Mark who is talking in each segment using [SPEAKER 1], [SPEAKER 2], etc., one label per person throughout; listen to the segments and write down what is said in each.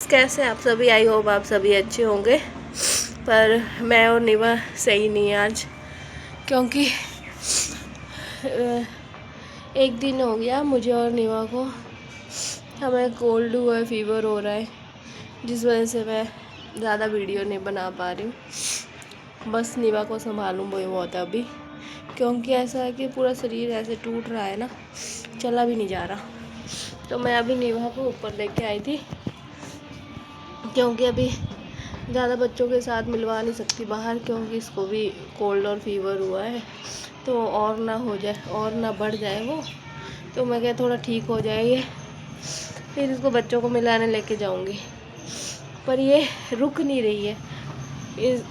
[SPEAKER 1] कैसे आप सभी? आई होप आप सभी अच्छे होंगे। पर मैं और निवा सही नहीं है आज, क्योंकि एक दिन हो गया मुझे और निवा को, हमें कोल्ड हुआ है, फीवर हो रहा है, जिस वजह से मैं ज़्यादा वीडियो नहीं बना पा रही हूँ। बस निवा को संभालूँ वही बहुत है अभी, क्योंकि ऐसा है कि पूरा शरीर ऐसे टूट रहा है ना, चला भी नहीं जा रहा। तो मैं अभी निवा को ऊपर लेके आई थी, क्योंकि अभी ज़्यादा बच्चों के साथ मिलवा नहीं सकती बाहर, क्योंकि इसको भी कोल्ड और फीवर हुआ है, तो और ना हो जाए और ना बढ़ जाए वो। तो मैं क्या थोड़ा ठीक हो जाए ये, फिर इसको बच्चों को मिलाने लेके जाऊंगी। पर ये रुक नहीं रही है,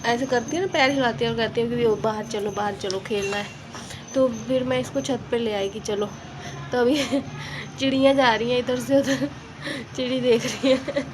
[SPEAKER 1] ऐसे करती है ना, पैर हिलाती है और कहती है कि बाहर चलो खेलना है। तो फिर मैं इसको छत पे ले आई कि चलो। तो अभी चिड़ियाँ जा रही हैं इधर से उधर, चिड़ी देख रही है,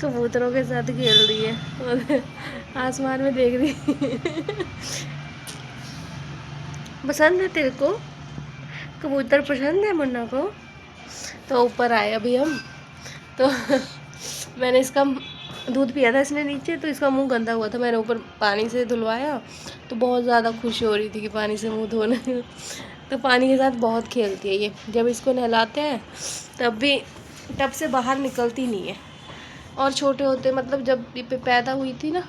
[SPEAKER 1] कबूतरों के साथ खेल रही है और आसमान में देख रही पसंद है तेरे को? कबूतर पसंद है मुन्ना को? तो ऊपर आए अभी हम, तो मैंने इसका दूध पिया था इसने नीचे, तो इसका मुंह गंदा हुआ था, मैंने ऊपर पानी से धुलवाया। तो बहुत ज़्यादा खुश हो रही थी कि पानी से मुंह धोने। तो पानी के साथ बहुत खेलती है ये, जब इसको नहलाते हैं तब भी टब से बाहर निकलती नहीं है। और छोटे होते, मतलब जब ये पैदा हुई थी ना,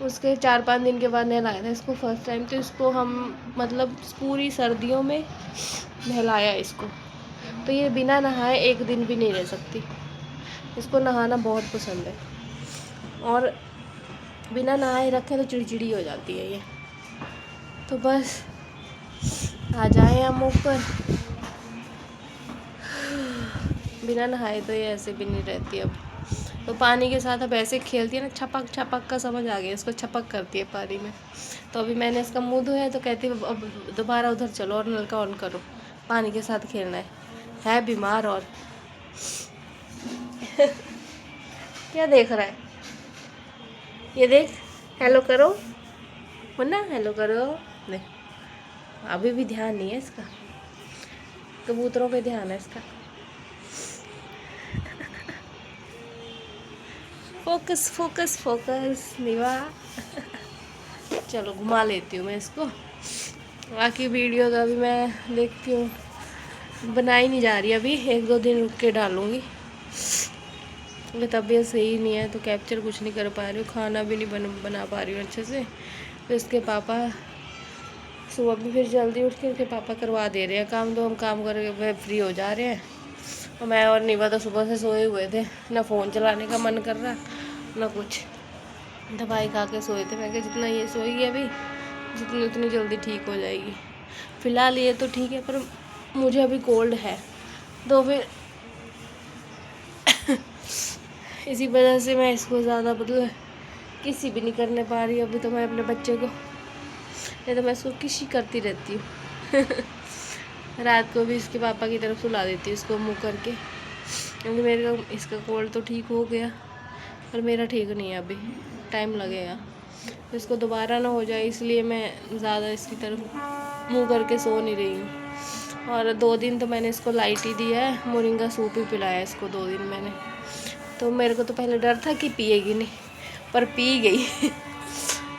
[SPEAKER 1] उसके 4-5 दिन के बाद नहलाया था इसको फर्स्ट टाइम। तो इसको हम मतलब पूरी सर्दियों में नहलाया इसको, तो ये बिना नहाए एक दिन भी नहीं रह सकती। इसको नहाना बहुत पसंद है, और बिना नहाए रखे तो चिड़चिड़ी हो जाती है ये। तो बस आ जाए हम ऊपर, बिना नहाए तो ये ऐसे भी नहीं रहती अब। तो पानी के साथ अब ऐसे खेलती है ना, छपक छपक का समझ आ गया इसको, छपक करती है पानी में। तो अभी मैंने इसका मुंह धोया है, तो कहती है अब दोबारा उधर चलो और नलका ऑन करो, पानी के साथ खेलना है बीमार। और क्या देख रहा है ये? देख, हेलो करो मुन्ना, हेलो करो। देख, अभी भी ध्यान नहीं है इसका, कबूतरों पे ध्यान है इसका। फोकस फोकस फोकस निवा। चलो घुमा लेती हूँ मैं इसको। बाकी वीडियो तो अभी मैं देखती हूँ, बनाई नहीं जा रही अभी, 1-2 दिन रुक के डालूँगी। मेरी तबीयत सही नहीं है, तो कैप्चर कुछ नहीं कर पा रही हूँ, खाना भी नहीं बना पा रही हूँ अच्छे से। तो इसके पापा सुबह भी फिर जल्दी उठ के इसके पापा करवा दे रहे हैं काम, तो हम काम करके फ्री हो जा रहे हैं। और मैं और निवा तो सुबह से सोए हुए थे, ना फ़ोन चलाने का मन कर रहा ना कुछ, दवाई खा के सोए थे। मैं कहा जितना ये सोएगी अभी, जितनी उतनी जल्दी ठीक हो जाएगी। फ़िलहाल ये तो ठीक है, पर मुझे अभी कोल्ड है, तो फिर इसी वजह से मैं इसको ज़्यादा मतलब किसी भी नहीं करने पा रही अभी। तो मैं अपने बच्चे को, नहीं तो मैं इसको किसी करती रहती हूँ। रात को भी इसके पापा की तरफ सुला देती हूँ इसको मुँह करके, क्योंकि मेरे को इसका कोल्ड तो ठीक हो गया, पर मेरा ठीक नहीं है अभी, टाइम लगेगा। तो इसको दोबारा ना हो जाए, इसलिए मैं ज़्यादा इसकी तरफ मुँह करके सो नहीं रही हूँ। और 2 दिन तो मैंने इसको लाइट ही दिया है, मोरिंगा सूप ही पिलाया इसको 2 दिन मैंने। तो मेरे को तो पहले डर था कि पिएगी नहीं, पर पी गई।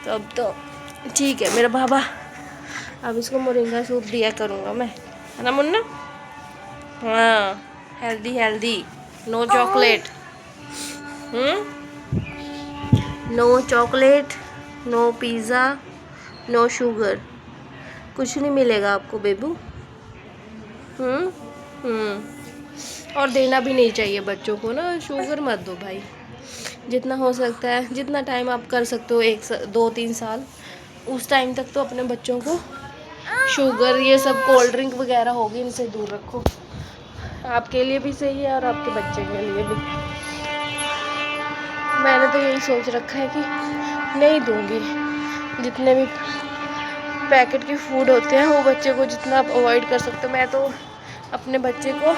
[SPEAKER 1] तो अब तो ठीक है मेरा बाबा, अब इसको मोरिंगा सूप दिया करूँगा मैं, है ना मुन्ना? हाँ, healthy healthy, no chocolate, no chocolate, no pizza, no sugar, कुछ नहीं मिलेगा आपको बेबू। और देना भी नहीं चाहिए बच्चों को ना, शुगर मत दो भाई। जितना हो सकता है, जितना टाइम आप कर सकते हो, 2-3 साल, उस टाइम तक तो अपने बच्चों को शुगर, ये सब कोल्ड ड्रिंक वगैरह होगी, इनसे दूर रखो। आपके लिए भी सही है और आपके बच्चे के लिए भी। मैंने तो यही सोच रखा है कि नहीं दूंगी, जितने भी पैकेट के फूड होते हैं वो बच्चे को जितना आप अवॉइड कर सकते हो। मैं तो अपने बच्चे को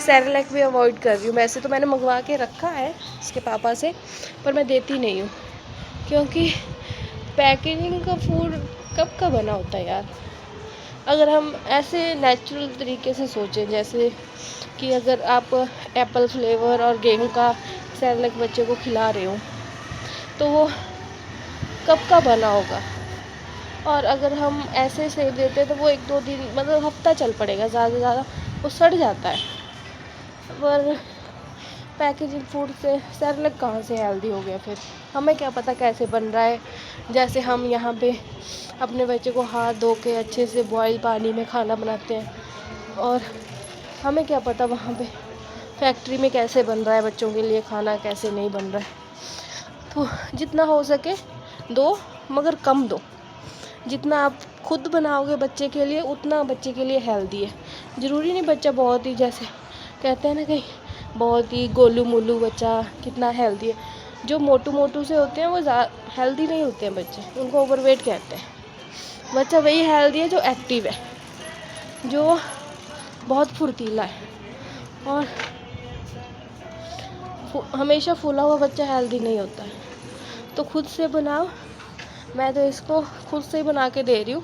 [SPEAKER 1] सेरेलैक भी अवॉइड कर रही हूँ। वैसे तो मैंने मंगवा के रखा है इसके पापा से, पर मैं देती नहीं हूँ, क्योंकि पैकेजिंग का फूड कब का बना होता है यार। अगर हम ऐसे नेचुरल तरीके से सोचें, जैसे कि अगर आप एप्पल फ्लेवर और गेहूं का सैरेलैक बच्चे को खिला रही हूँ, तो वो कब का बना होगा। और अगर हम ऐसे सेव देते तो वो 1-2 दिन मतलब हफ्ता चल पड़ेगा ज़्यादा से ज़्यादा, वो सड़ जाता है। पर पैकेजिंग फूड से सैरेलैक कहाँ से हेल्दी हो गया। फिर हमें क्या पता कैसे बन रहा है। जैसे हम यहाँ पे अपने बच्चे को हाथ धो के अच्छे से बॉयल पानी में खाना बनाते हैं, और हमें क्या पता वहाँ पे फैक्ट्री में कैसे बन रहा है बच्चों के लिए खाना, कैसे नहीं बन रहा है। तो जितना हो सके दो, मगर कम दो। जितना आप खुद बनाओगे बच्चे के लिए उतना बच्चे के लिए हेल्दी है। ज़रूरी नहीं बच्चा बहुत ही, जैसे कहते हैं ना कहीं, बहुत ही गोलू मोलू बच्चा कितना हेल्दी है। जो मोटू मोटू से होते हैं वो हेल्दी नहीं होते हैं बच्चे, उनको ओवरवेट कहते हैं। बच्चा वही हेल्दी है जो एक्टिव है, जो बहुत फुर्तीला है। और हमेशा फूला हुआ बच्चा हेल्दी नहीं होता है। तो खुद से बनाओ। मैं तो इसको खुद से ही बना के दे रही हूँ।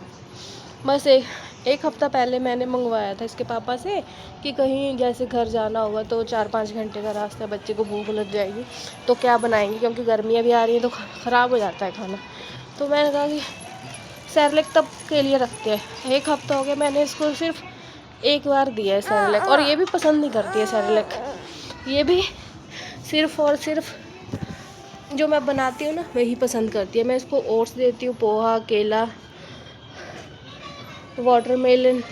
[SPEAKER 1] बस एक हफ़्ता पहले मैंने मंगवाया था इसके पापा से कि कहीं जैसे घर जाना होगा तो 4-5 घंटे का रास्ता, बच्चे को भूख लग जाएगी तो क्या बनाएंगे, क्योंकि गर्मियाँ भी आ रही हैं तो ख़राब हो जाता है खाना। तो मैंने कहा कि सैरेलैक तब के लिए रखते हैं। 1 हफ़्ता हो गया, मैंने इसको सिर्फ 1 बार दिया है सैरेलैक, और ये भी पसंद नहीं करती है सैरेलैक। ये भी सिर्फ़ और सिर्फ जो मैं बनाती हूँ ना वही पसंद करती है। मैं इसको ओट्स देती हूँ, पोहा, केला, वाटरमेलन,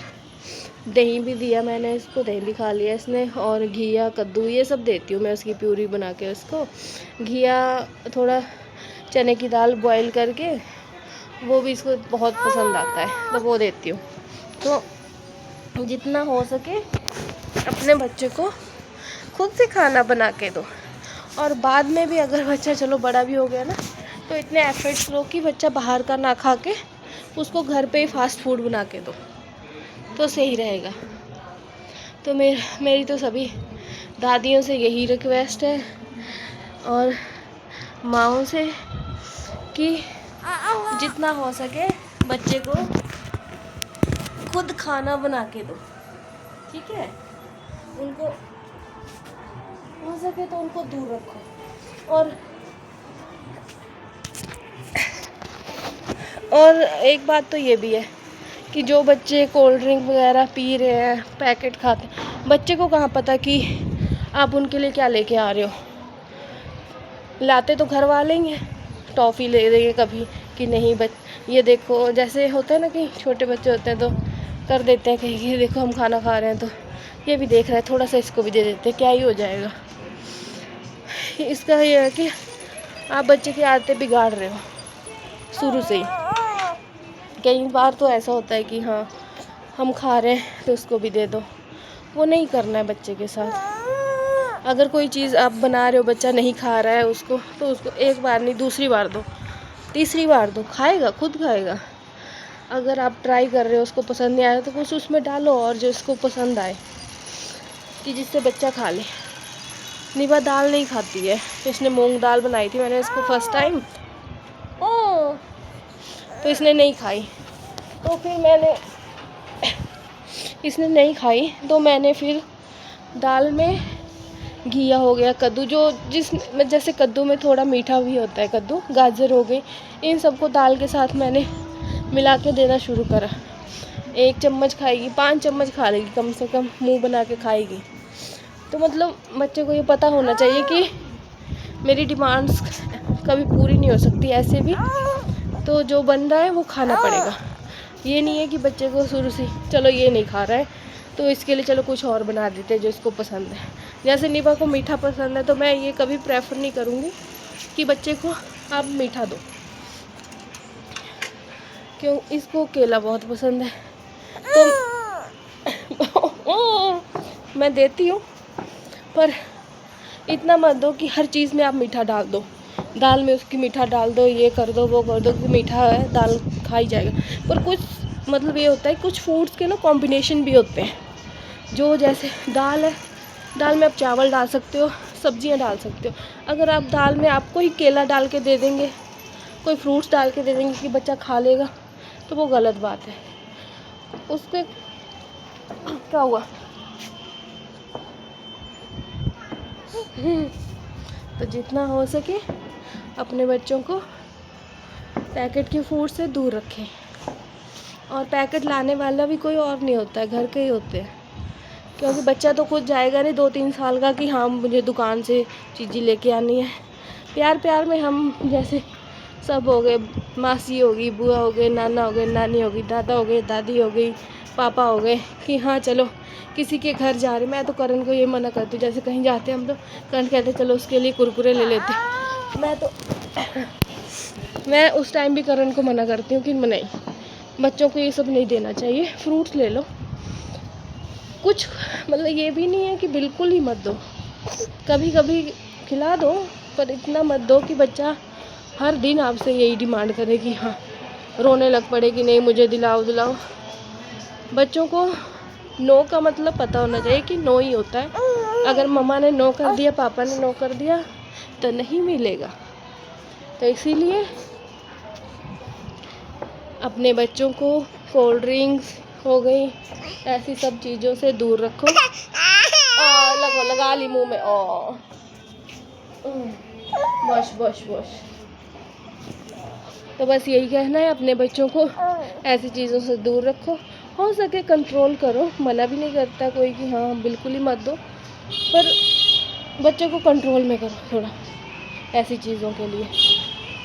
[SPEAKER 1] दही भी दिया मैंने इसको, दही भी खा लिया इसने, और घिया, कद्दू, ये सब देती हूँ मैं उसकी प्यूरी बना के उसको। घिया, थोड़ा चने की दाल बॉईल करके, वो भी इसको बहुत पसंद आता है, तो वो देती हूँ। तो जितना हो सके अपने बच्चे को खुद से खाना बना के दो। और बाद में भी अगर बच्चा चलो बड़ा भी हो गया ना, तो इतने एफर्ट्स लो कि बच्चा बाहर का ना खा के उसको घर पे ही फास्ट फूड बना के दो, तो सही रहेगा। तो मेरी तो सभी दादियों से यही रिक्वेस्ट है, और माँओं से, कि जितना हो सके बच्चे को खुद खाना बना के दो, ठीक है। उनको हो सके तो उनको दूर रखो। और एक बात तो ये भी है कि जो बच्चे कोल्ड ड्रिंक वगैरह पी रहे हैं, पैकेट खाते हैं, बच्चे को कहाँ पता कि आप उनके लिए क्या लेके आ रहे हो। लाते तो घर वाले ही हैं, टॉफ़ी ले देंगे कभी कि नहीं ये देखो, जैसे होता है ना कि छोटे बच्चे होते हैं तो कर देते हैं कहीं ये देखो हम खाना खा रहे हैं तो ये भी देख रहा है, थोड़ा सा इसको भी दे देते हैं, क्या ही हो जाएगा। इसका ये है कि आप बच्चे की आदतें बिगाड़ रहे हो शुरू से ही। कई बार तो ऐसा होता है कि हाँ हम खा रहे हैं तो उसको भी दे दो, वो नहीं करना है बच्चे के साथ। अगर कोई चीज़ आप बना रहे हो, बच्चा नहीं खा रहा है उसको, तो उसको एक बार नहीं, दूसरी बार दो, तीसरी बार दो, खाएगा, खुद खाएगा। अगर आप ट्राई कर रहे हो, उसको पसंद नहीं आया तो कुछ उसमें डालो और जो इसको पसंद आए, कि जिससे बच्चा खा ले। निभा दाल नहीं खाती है, इसने मूंग दाल बनाई थी मैंने इसको फर्स्ट टाइम, तो इसने नहीं खाई। तो फिर इसने नहीं खाई तो मैंने फिर दाल में घिया हो गया, कद्दू, जैसे कद्दू में थोड़ा मीठा भी होता है, कद्दू, गाजर हो गई, इन सबको दाल के साथ मैंने मिला के देना शुरू करा। 1 चम्मच खाएगी, 5 चम्मच खा लेगी कम से कम, मुंह बना के खाएगी। तो मतलब बच्चे को ये पता होना चाहिए कि मेरी डिमांड्स कभी पूरी नहीं हो सकती ऐसे भी, तो जो बन रहा है वो खाना पड़ेगा। ये नहीं है कि बच्चे को शुरू से चलो ये नहीं खा रहा है तो इसके लिए चलो कुछ और बना देते हैं जो इसको पसंद है। जैसे निभा को मीठा पसंद है तो मैं ये कभी प्रेफर नहीं करूँगी कि बच्चे को आप मीठा दो, क्यों, इसको केला बहुत पसंद है तो मैं देती हूँ, पर इतना मत दो कि हर चीज़ में आप मीठा डाल दो, दाल में उसकी मीठा डाल दो, ये कर दो वो कर दो कि मीठा है दाल खा ही जाएगा। पर कुछ मतलब ये होता है, कुछ फूड्स के ना कॉम्बिनेशन भी होते हैं, जो जैसे दाल है, दाल में आप चावल डाल सकते हो, सब्जियां डाल सकते हो। अगर आप दाल में आपको ही केला डाल के दे देंगे, कोई फ्रूट्स डाल के दे देंगे कि बच्चा खा लेगा, तो वो गलत बात है। उससे क्या हुआ, तो जितना हो सके अपने बच्चों को पैकेट के फूड से दूर रखें। और पैकेट लाने वाला भी कोई और नहीं होता है, घर के ही होते हैं। क्योंकि बच्चा तो खुद जाएगा नहीं 2-3 साल का कि हाँ मुझे दुकान से चीज़ें लेके आनी है। प्यार प्यार में हम जैसे सब हो गए, मासी होगी, बुआ हो गए, नाना हो गए, नानी होगी, दादा हो गए, दादी हो गई, पापा हो गए कि हाँ चलो किसी के घर जा रहे। मैं तो करण को ये मना करती हूँ, जैसे कहीं जाते हैं हम तो करण कहते चलो उसके लिए कुरकुरे ले लेते। मैं उस टाइम भी करण को मना करती हूँ कि नहीं, बच्चों को ये सब नहीं देना चाहिए, फ्रूट्स ले लो। कुछ मतलब ये भी नहीं है कि बिल्कुल ही मत दो, कभी कभी खिला दो, पर इतना मत दो कि बच्चा हर दिन आपसे यही डिमांड करे कि हाँ रोने लग पड़े कि नहीं मुझे दिलाओ दिलाओ। बच्चों को नो का मतलब पता होना चाहिए कि नो ही होता है। अगर मम्मा ने नो कर दिया, पापा ने नो कर दिया तो नहीं मिलेगा। तो इसीलिए अपने बच्चों को कोल्ड ड्रिंक्स हो गई ऐसी सब चीज़ों से दूर रखो। लगा ली मुंह में। Wash wash wash. तो बस यही कहना है, अपने बच्चों को ऐसी चीज़ों से दूर रखो, हो सके कंट्रोल करो। मना भी नहीं करता कोई कि हाँ बिल्कुल ही मत दो, पर बच्चों को कंट्रोल में करो थोड़ा ऐसी चीज़ों के लिए।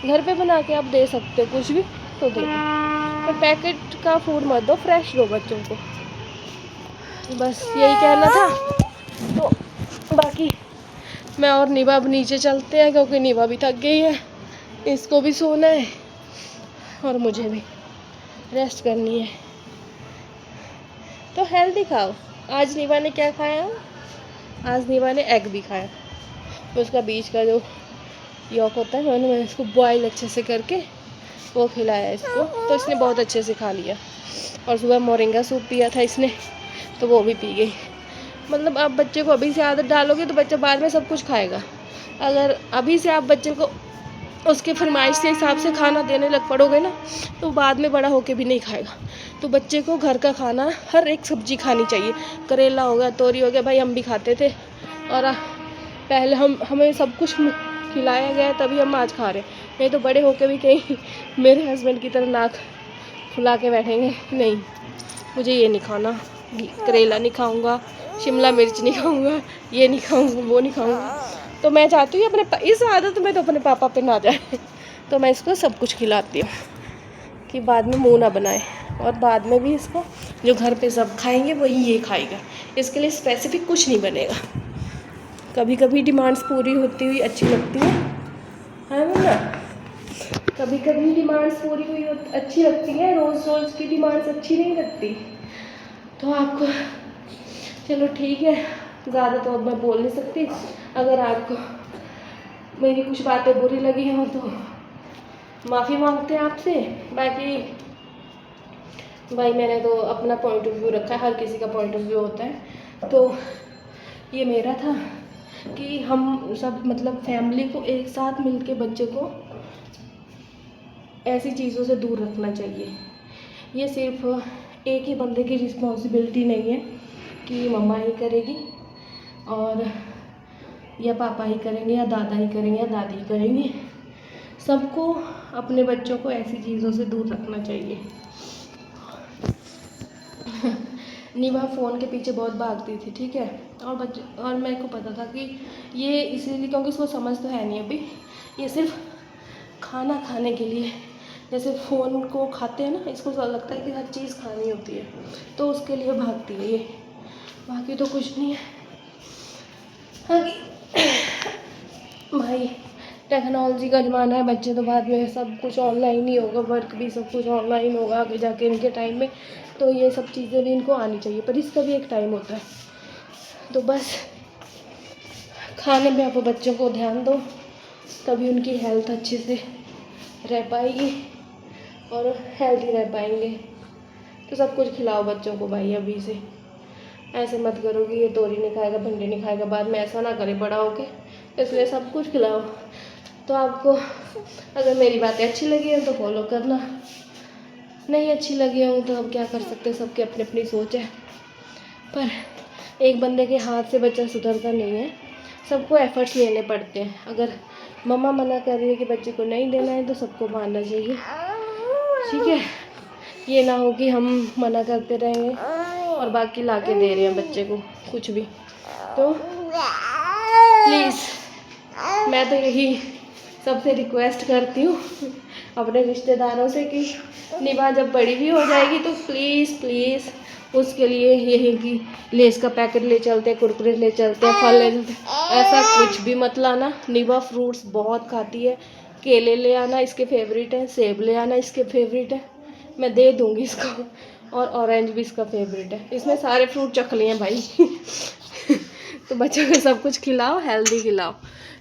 [SPEAKER 1] घर पे बना के आप दे सकते हो कुछ भी तो दे दो, पर पैकेट का फूड मत दो, फ्रेश दो बच्चों को। बस यही कहना था। तो बाकी मैं और निभा अब नीचे चलते हैं, क्योंकि निभा भी थक गई है, इसको भी सोना है और मुझे भी रेस्ट करनी है। तो हेल्दी खाओ। आज निभा ने क्या खाया? आज निभा ने एग भी खाया। तो उसका बीच का जो यॉक होता है मैंने इसको बॉयल अच्छे से करके वो खिलाया इसको, तो इसने बहुत अच्छे से खा लिया। और सुबह मोरिंगा सूप पिया था इसने, तो वो भी पी गई। मतलब आप बच्चे को अभी से आदत डालोगे तो बच्चा बाद में सब कुछ खाएगा। अगर अभी से आप बच्चे को उसके फरमाइश के हिसाब से खाना देने लग पड़ोगे ना, तो बाद में बड़ा होके भी नहीं खाएगा। तो बच्चे को घर का खाना, हर एक सब्जी खानी चाहिए। करेला हो गया, तोरी हो गया, भाई हम भी खाते थे और पहले हमें सब कुछ खिलाया गया तभी हम आज खा रहे हैं। नहीं तो बड़े होके भी कहीं मेरे हस्बैंड की तरह नाक फुला के बैठेंगे, नहीं मुझे ये नहीं खाना, करेला नहीं खाऊंगा, शिमला मिर्च नहीं खाऊंगा, ये नहीं खाऊंगा, वो नहीं खाऊंगा। तो मैं चाहती हूँ अपने इस आदत में तो अपने पापा पे ना जाए। तो मैं इसको सब कुछ खिलाती हूँ कि बाद में मुंह ना बनाए। और बाद में भी इसको जो घर पे सब खाएंगे वही ये खाएगा, इसके लिए स्पेसिफिक कुछ नहीं बनेगा। कभी कभी डिमांड्स पूरी होती हुई अच्छी लगती है ना? कभी कभी डिमांड्स पूरी हुई अच्छी लगती है, रोज़ रोज़ की डिमांड्स अच्छी नहीं लगती। तो आपको चलो ठीक है, ज़्यादा तो अब मैं बोल नहीं सकती। अगर आपको मेरी कुछ बातें बुरी लगी हों तो माफ़ी मांगते हैं आपसे। बाकी भाई मैंने तो अपना पॉइंट ऑफ व्यू रखा है, हर किसी का पॉइंट ऑफ व्यू होता है। तो ये मेरा था कि हम सब मतलब फैमिली को एक साथ मिलके बच्चे को ऐसी चीज़ों से दूर रखना चाहिए। ये सिर्फ एक ही बंदे की रिस्पॉन्सिबिलिटी नहीं है कि मम्मा ही करेगी और या पापा ही करेंगे या दादा ही करेंगे या दादी ही करेंगे। सबको अपने बच्चों को ऐसी चीज़ों से दूर रखना चाहिए। निभा फ़ोन के पीछे बहुत भागती थी, ठीक है, और मेरे को पता था कि ये इसीलिए क्योंकि इसको समझ तो है नहीं अभी, ये सिर्फ खाना खाने के लिए, जैसे फ़ोन को खाते हैं ना, इसको लगता है कि हर चीज़ खानी होती है तो उसके लिए भागती है ये, बाकी तो कुछ नहीं है। भाई टेक्नोलॉजी का ज़माना है, बच्चे तो बाद में सब कुछ ऑनलाइन ही होगा, वर्क भी सब कुछ ऑनलाइन होगा आगे जाके इनके टाइम में, तो ये सब चीज़ें भी इनको आनी चाहिए, पर इसका भी एक टाइम होता है। तो बस खाने में आप बच्चों को ध्यान दो, तभी उनकी हेल्थ अच्छे से रह पाएगी और हेल्दी रह पाएंगे। तो सब कुछ खिलाओ बच्चों को भाई अभी से, ऐसे मत करो कि ये तोरी नहीं खाएगा, भिंडी नहीं खाएगा, बाद में ऐसा ना करे बड़ा होके। इसलिए सब कुछ खिलाओ। तो आपको अगर मेरी बातें अच्छी लगी हैं तो फॉलो करना, नहीं अच्छी लगी हो तो अब क्या कर सकते, सबकी अपनी अपनी सोच है। पर एक बंदे के हाथ से बच्चा सुधरता नहीं है, सबको एफर्ट्स लेने पड़ते हैं। अगर मम्मा मना कर रही है कि बच्चे को नहीं देना है तो सबको मानना चाहिए, ठीक है। ये ना हो कि हम मना करते रहेंगे और बाकी ला के दे रहे हैं बच्चे को कुछ भी। तो प्लीज़ मैं तो यही सबसे रिक्वेस्ट करती हूँ अपने रिश्तेदारों से कि निभा जब बड़ी भी हो जाएगी तो प्लीज़ उसके लिए यही कि लेस का पैकेट ले चलते हैं, कुरकुरे ले चलते हैं, फल ले चलते हैं, ऐसा कुछ भी मत लाना। निभा फ्रूट्स बहुत खाती है। केले ले आना, इसके फेवरेट है। सेब ले आना, इसके फेवरेट है। मैं दे दूँगी इसको। और ऑरेंज भी इसका फेवरेट है। इसमें सारे फ्रूट चख लिए हैं भाई तो बच्चों को सब कुछ खिलाओ, हेल्दी खिलाओ।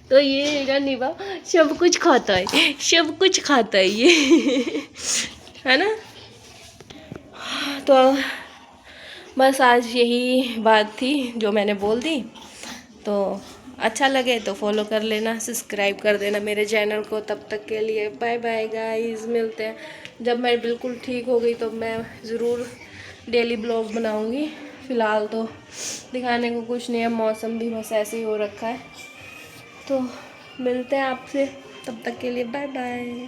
[SPEAKER 1] तो ये मेरा निभा सब कुछ खाता है, सब कुछ खाता है ये है ना। तो बस आज यही बात थी जो मैंने बोल दी। तो अच्छा लगे तो फॉलो कर लेना, सब्सक्राइब कर देना मेरे चैनल को। तब तक के लिए बाय बाय गाइस, मिलते हैं। जब मैं बिल्कुल ठीक हो गई तो मैं ज़रूर डेली ब्लॉग बनाऊंगी। फ़िलहाल तो दिखाने को कुछ नहीं है, मौसम भी बस ऐसे ही हो रखा है। तो मिलते हैं आपसे, तब तक के लिए बाय बाय।